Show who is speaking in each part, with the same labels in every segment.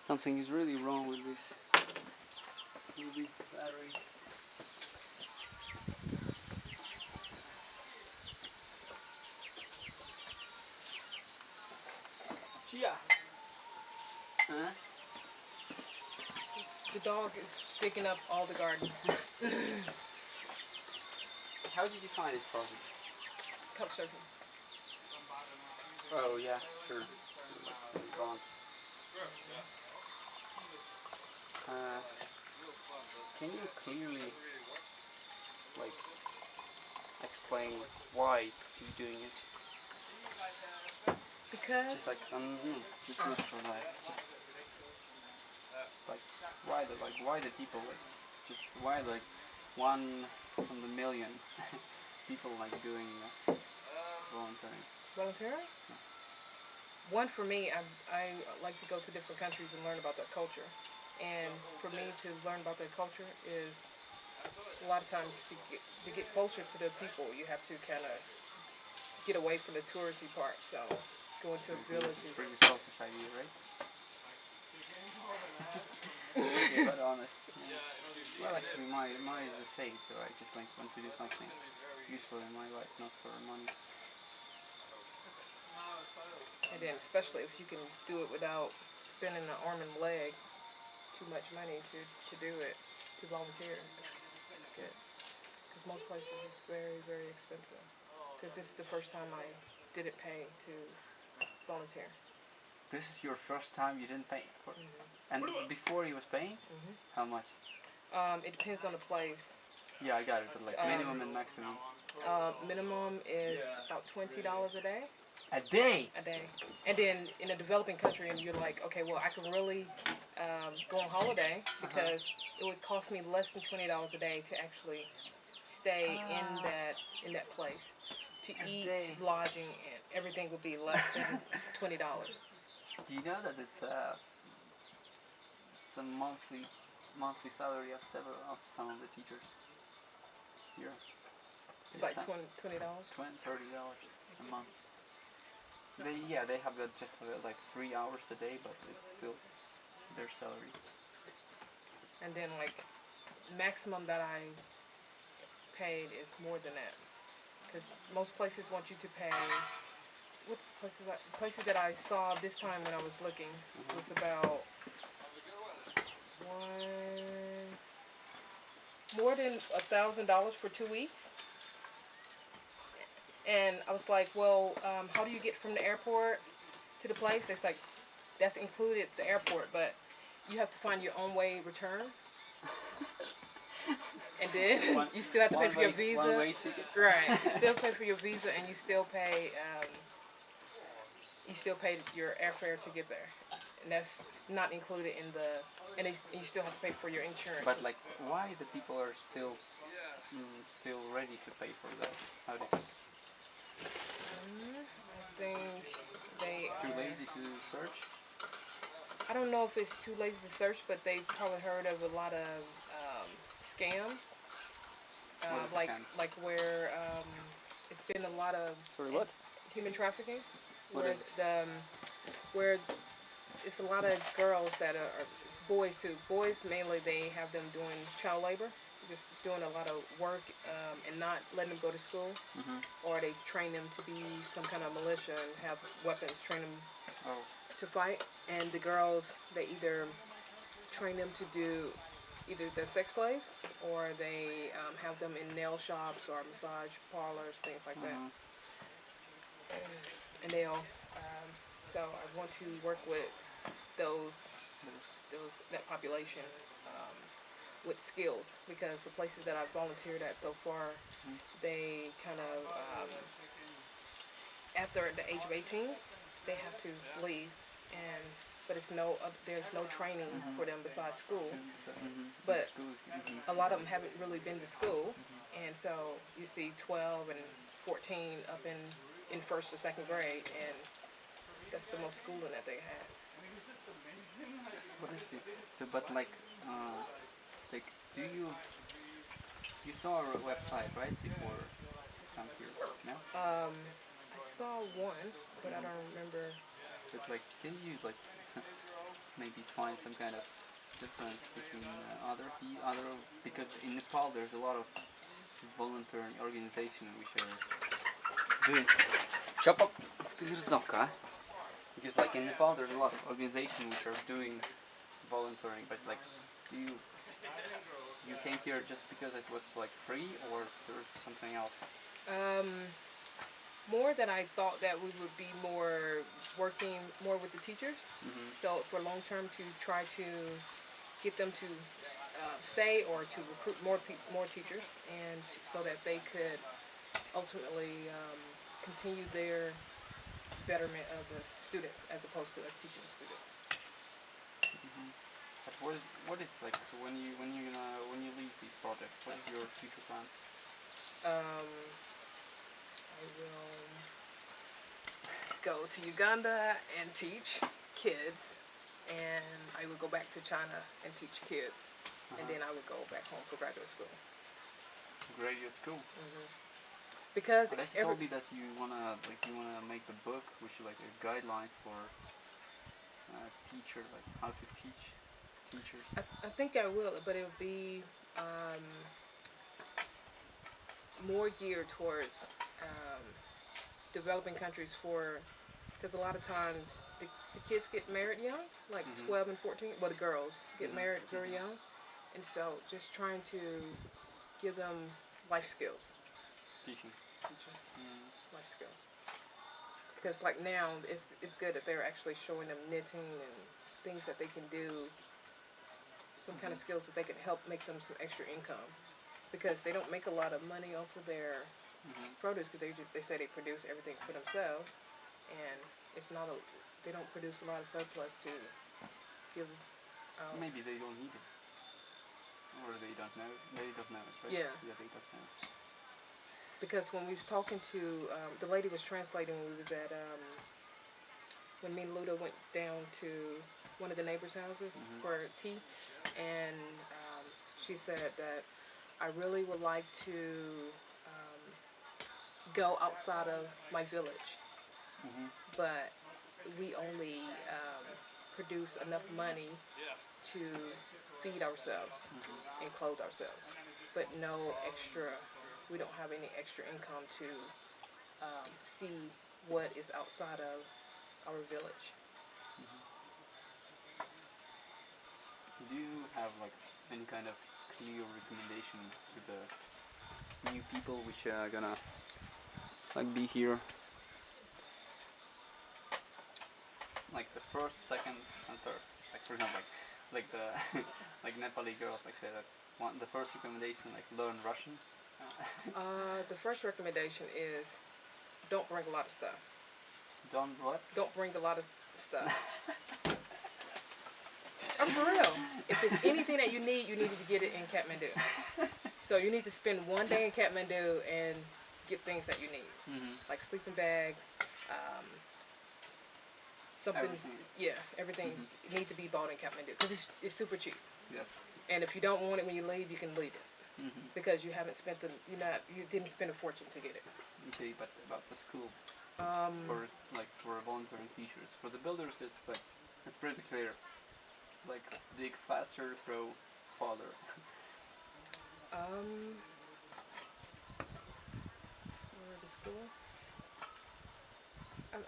Speaker 1: Something is really wrong with this battery. Chia. Huh?
Speaker 2: The dog is picking up all the garden.
Speaker 1: How did you find this project?
Speaker 2: Couchsurfing.
Speaker 1: Oh yeah, sure. Advance. Can you clearly, like, explain why you're doing it?
Speaker 2: Because
Speaker 1: Just like just good for like, just like why the people why one from the million people like doing volunteering?
Speaker 2: volunteering. One, for me, I like to go to different countries and learn about their culture. And for me to learn about their culture is a lot of times to get closer to the people, you have to kind of get away from the touristy part. So go into villages.
Speaker 1: It's a pretty selfish idea, right? Okay, but honest. Yeah. Well, actually, mine is the same. So I just like want to do something useful in my life, not for money.
Speaker 2: And then, especially if you can do it without spending an arm and leg too much money to do it, to volunteer, it's good. Because most places is very, very expensive. Because this is the first time I didn't pay to volunteer.
Speaker 1: This is your first time you didn't pay for it? And before you was paying? How much?
Speaker 2: It depends on the place.
Speaker 1: Yeah, I got it, but like minimum and maximum.
Speaker 2: Minimum is about $20 a day.
Speaker 1: A day?
Speaker 2: A day. And then in a developing country, and you're like, okay, well, I can really go on holiday because it would cost me less than $20 a day to actually stay in that place. To eat, lodging, and everything would be less than $20.
Speaker 1: Do you know that it's some monthly salary of some of the teachers here?
Speaker 2: It's like $20.
Speaker 1: $30 a month. They have got just like 3 hours a day, but it's still their salary.
Speaker 2: And then like maximum that I paid is more than that, because most places want you to pay. What places that I saw this time when I was looking was about more than $1,000 for 2 weeks. And I was like, well, how do you get from the airport to the place? It's like, that's included the airport, but you have to find your own way return. And then you still have to pay for your visa.
Speaker 1: One-way ticket.
Speaker 2: Right. You still pay for your visa, and you still pay your airfare to get there. And that's not included in the, and you still have to pay for your insurance.
Speaker 1: But like, why the people are still ready to pay for that? How do you think?
Speaker 2: I think they
Speaker 1: too lazy to search.
Speaker 2: I don't know if it's too lazy to search, but they've probably heard of a lot of scams. Like where it's been a lot of human trafficking. Where it's a lot of girls that are it's boys too. Boys mainly, they have them doing child labor, just doing a lot of work and not letting them go to school, or they train them to be some kind of militia and have weapons, train them to fight. And the girls, they either train them to do either they're sex slaves, or they have them in nail shops or massage parlors, things like that. And they'll so I want to work with that population with skills, because the places that I've volunteered at so far, they kind of after the age of 18, they have to leave, but there's no training for them besides school. But a lot of them haven't really been to school, and so you see 12 and 14 up in first or second grade, and that's the most schooling that they had.
Speaker 1: What is it? So, but like do you saw our website, right, before you come here? No? I
Speaker 2: saw one, but I don't remember.
Speaker 1: But like, didn't you like maybe find some kind of difference between other because in Nepal there's a lot of voluntary organizations which are doing. Chop up. Because like in Nepal there's a lot of organizations which are doing volunteering, but like do you came here just because it was like free or there's something else?
Speaker 2: More that I thought that we would be more working more with the teachers. So for long term to try to get them to stay or to recruit more teachers, and so that they could ultimately continue their betterment of the students as opposed to us teaching the students.
Speaker 1: But what is like when you leave these projects? What is your future plan?
Speaker 2: I will go to Uganda and teach kids, and I would go back to China and teach kids, and then I would go back home for graduate school.
Speaker 1: Graduate school.
Speaker 2: Because
Speaker 1: but you told me that you wanna make a book which is like a guideline for teacher, like how to teach teachers.
Speaker 2: I think I will, but it'll be more geared towards developing countries because a lot of times the kids get married young, like 12 and 14, well the girls get married very young, and so just trying to give them life skills.
Speaker 1: Teaching.
Speaker 2: Life skills. Because like now it's good that they're actually showing them knitting and things that they can do, some kind of skills that they can help make them some extra income, because they don't make a lot of money off of their produce, because they say they produce everything for themselves, and it's not they don't produce a lot of surplus to give out.
Speaker 1: Maybe they don't need it, or they don't know it, right?
Speaker 2: Yeah,
Speaker 1: they don't know.
Speaker 2: Because when we was talking to the lady was translating when we was at when me and Luda went down to one of the neighbors' houses for tea, and she said that I really would like to go outside of my village, but we only produce enough money to feed ourselves and clothe ourselves, but no extra. We don't have any extra income to see what is outside of our village.
Speaker 1: Do you have like any kind of clear recommendation to the new people which are gonna like be here? Like the first, second, and third. Like for example, like the like Nepali girls like say that the first recommendation like learn Russian.
Speaker 2: The first recommendation is don't bring a lot of stuff.
Speaker 1: Don't what?
Speaker 2: Don't bring a lot of stuff. I'm for real. If there's anything that you need to get it in Kathmandu. So you need to spend one day in Kathmandu and get things that you need, like sleeping bags, something. Everything need to be bought in Kathmandu because it's super cheap.
Speaker 1: Yes.
Speaker 2: And if you don't want it when you leave, you can leave it because you haven't spent you didn't spend a fortune to get it.
Speaker 1: Okay, but about the school, for volunteering teachers, for the builders, it's pretty clear. Like dig faster, throw farther.
Speaker 2: For the school,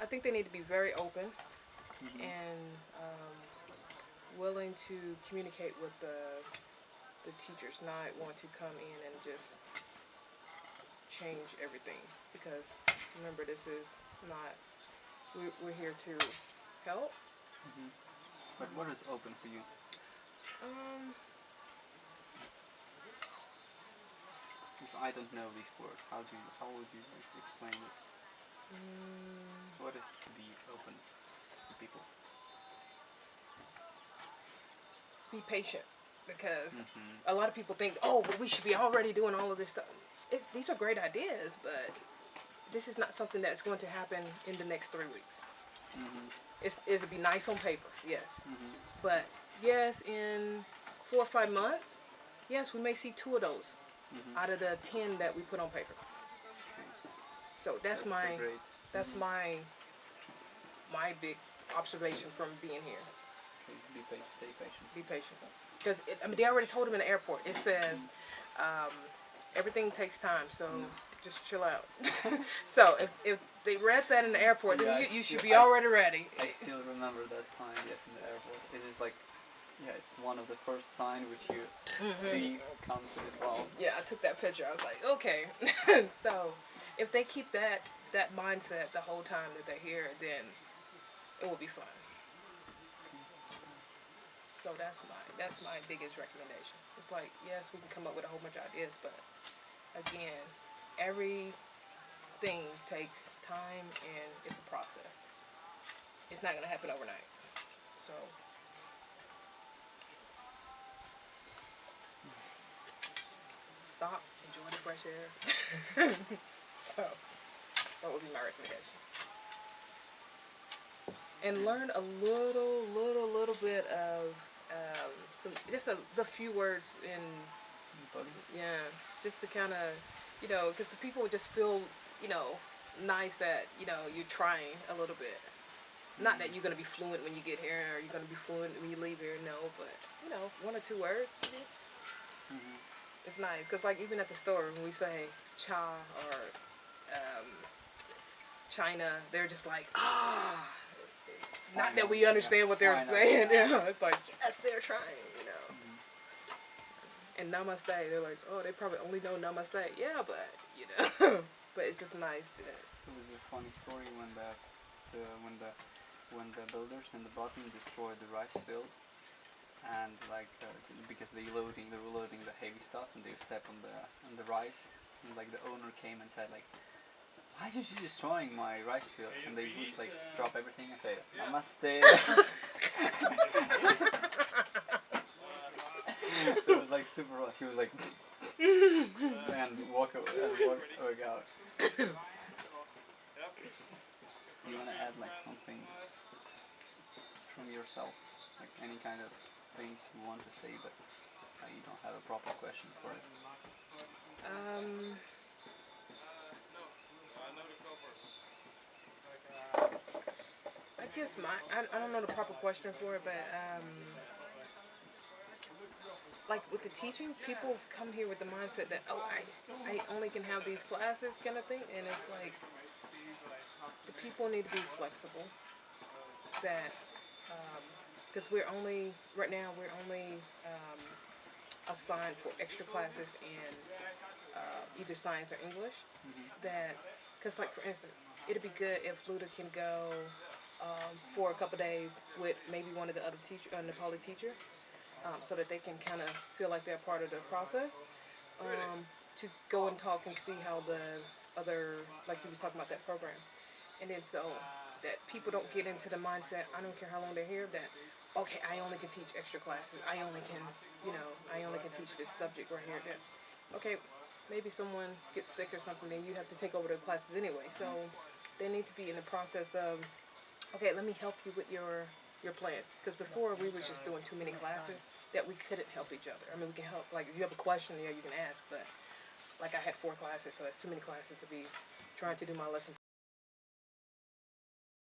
Speaker 2: I think they need to be very open and willing to communicate with the teachers, not want to come in and just change everything, because remember, this is not, we're here to help.
Speaker 1: But what is open for you? If I don't know these words, how would you explain it? What is to be open to people?
Speaker 2: Be patient, because a lot of people think, oh, but we should be already doing all of this stuff. These are great ideas, but this is not something that's going to happen in the next 3 weeks. It'd be nice on paper, yes. But yes, in 4 or 5 months, yes, we may see 2 of those out of the 10 that we put on paper. So that's my big observation from being here.
Speaker 1: Please stay patient.
Speaker 2: Be patient. Because, I mean, they already told him in the airport. It says, everything takes time, so just chill out. So, if they read that in the airport, then you should be already ready.
Speaker 1: I still remember that sign, yes, in the airport. It is like, yeah, it's one of the first signs which you see come to the wall.
Speaker 2: Yeah, I took that picture. I was like, okay. So, if they keep that mindset the whole time that they're here, then it will be fun. So that's my biggest recommendation. It's like, yes, we can come up with a whole bunch of ideas, but again, everything takes time and it's a process. It's not gonna happen overnight. So stop, enjoy the fresh air. So that would be my recommendation. And learn a little bit of the few words in, yeah, just to kind of, because the people would just feel, nice that, you're trying a little bit. Not that you're going to be fluent when you get here or you're going to be fluent when you leave here, no, but, one or two words. It's nice, because like even at the store when we say cha or China, they're just like, not that we understand what they're saying, it's like, yes, they're trying, And namaste, they're like, oh, they probably only know namaste. Yeah, but, but it's just nice to.
Speaker 1: It was a funny story when the builders in the bottom destroyed the rice field, and like because they were loading the heavy stuff, and they stepped on the rice, and like the owner came and said like, why did you destroying my rice field? And they just like drop everything and say namaste. So it was like super rough. He was like and walk out. You wanna add like something from yourself, like any kind of things you want to say, but you don't have a proper question for it?
Speaker 2: I guess I don't know the proper question for it, but like with the teaching, people come here with the mindset that, oh, I only can have these classes kind of thing, and it's like the people need to be flexible. That because right now we're only assigned for extra classes in either science or English. That because like for instance, it'd be good if Luda can go for a couple days with maybe one of the other Nepali teacher. So that they can kind of feel like they're part of the process, to go and talk and see how the other, like you was talking about that program, and then so that people don't get into the mindset, I don't care how long they're here, that okay, I only can teach extra classes, I only can teach this subject right here. That okay, maybe someone gets sick or something, then you have to take over the classes anyway. So they need to be in the process of, okay, let me help you with your plans, because before we were just doing too many classes that we couldn't help each other. I mean, we can help, like if you have a question, yeah, you can ask, but like I had 4 classes, so it's too many classes to be trying to do my lesson